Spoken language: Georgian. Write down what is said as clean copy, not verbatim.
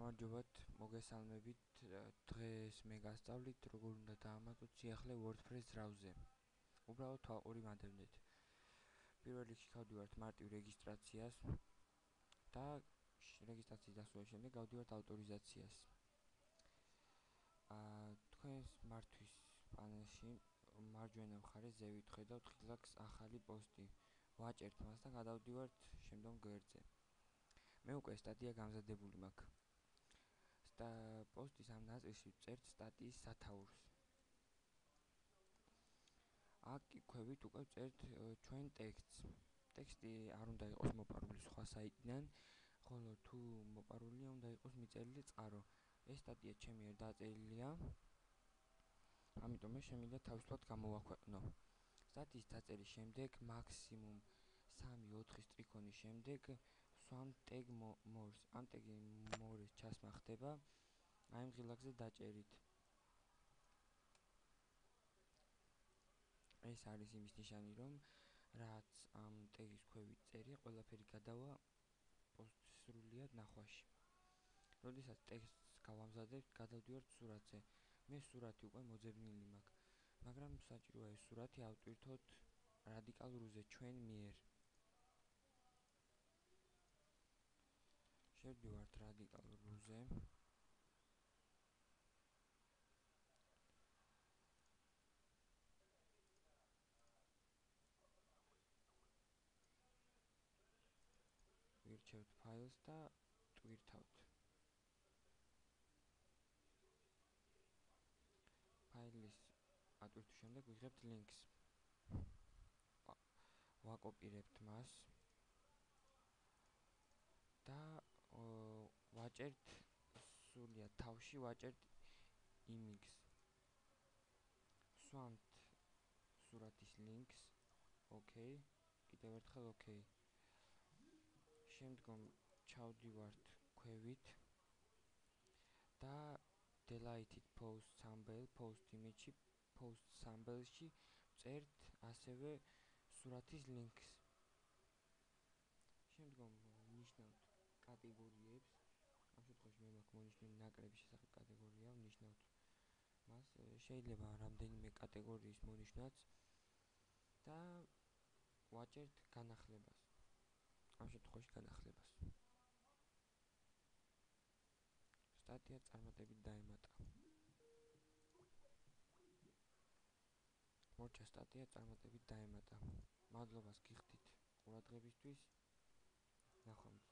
გამარჯობათ, მოგესალმებით. დღეს მე გასწავლით, როგორ უნდა დაამატოთ სიახლე WordPress browser-ზე. უბრალოდ თვალყური მადებდეთ. პირველ რიგში გავდივართ მარტივ რეგისტრაციას და რეგისტრაციის დასრულების შემდეგ გავდივართ ავტორიზაციას. თქვენს მართვის პანელში მარჯვენა მხარეს ზევით ხედავთ ხილაკს ახალი პოსტი. ვაჭერთ მას და გადავდივართ შემდგომ გვერდზე. მე უკვე სტატია გამზადებული მაქვს. პოსტის ამ ნაწილში ვწერთ სტატიის სათაურს. აქ ქვევით უკვე ვწერთ ჩვენ ტექსტს. ტექსტი არ უნდა იყოს მოპარული სხვა საიტიდან, ხოლო თუ მოპარულია უნდა იყოს მიწერილი წყარო. ეს სტატია ჩემი არ დაწერილია, ამიტომ მე შემიძლია თავისუფლად გამოვაქვეყნო. სტატიის დაწერის შემდეგ მაქსიმუმ 3-4 სტრიქონის შემდეგ ვსვამთ tag more-ს. ამ tag more-ის ჩასმა ხდება აი ამ ღილაკზე დაჭერით. ეს არის იმის ნიშანი, რომ რაც ამ tag-ის ქვევით წერია, ყველაფერი გადავა პოსტის სრულიად ნახვაში. როდესაც ტექსტს გავამზადებთ, გადავდივართ სურათზე. მე სურათი უკვე მოძებნილი მაქვს, მაგრამ საჭიროა ეს სურათი ავტვირთოთ რადიკალურზე ჩვენ მიერ. შევდივართ რადიკალურზე. ვირჩევთ ფაილს და ტვირთავთ. ფაილის ატვირთვის შემდეგ ვიღებთ ლინკს. ვაკოპირებთ მას და ვაჭერთ სრულიად თავში ვაჭერთ იმიგს. ვსვამთ სურათის ლინკს. ოკეი, კიდევ ერთხელ ოკეი. შემდგომ ჩავდივართ ქვევით და deleted post thumbnail post image-ში post thumbnail-ში ვწერთ ასევე სურათის ლინკს. შემდგომ ვნიშნავთ კატეგორიებს. ამ შემთხვევაში მე მაქვს მონიშნული ნაკრების შესახებ კატეგორია, ვნიშნავთ მას. შეიძლება რამდენიმე კატეგორიის მონიშნაც და ვაჭერთ განახლებას. ამ შემთხვევაში განახლებას. სტატია წარმატებით დაემატა. მორჩა სტატია წარმატებით დაემატა. მადლობას გიხდით ყურადღებისთვის. ნახვამდის.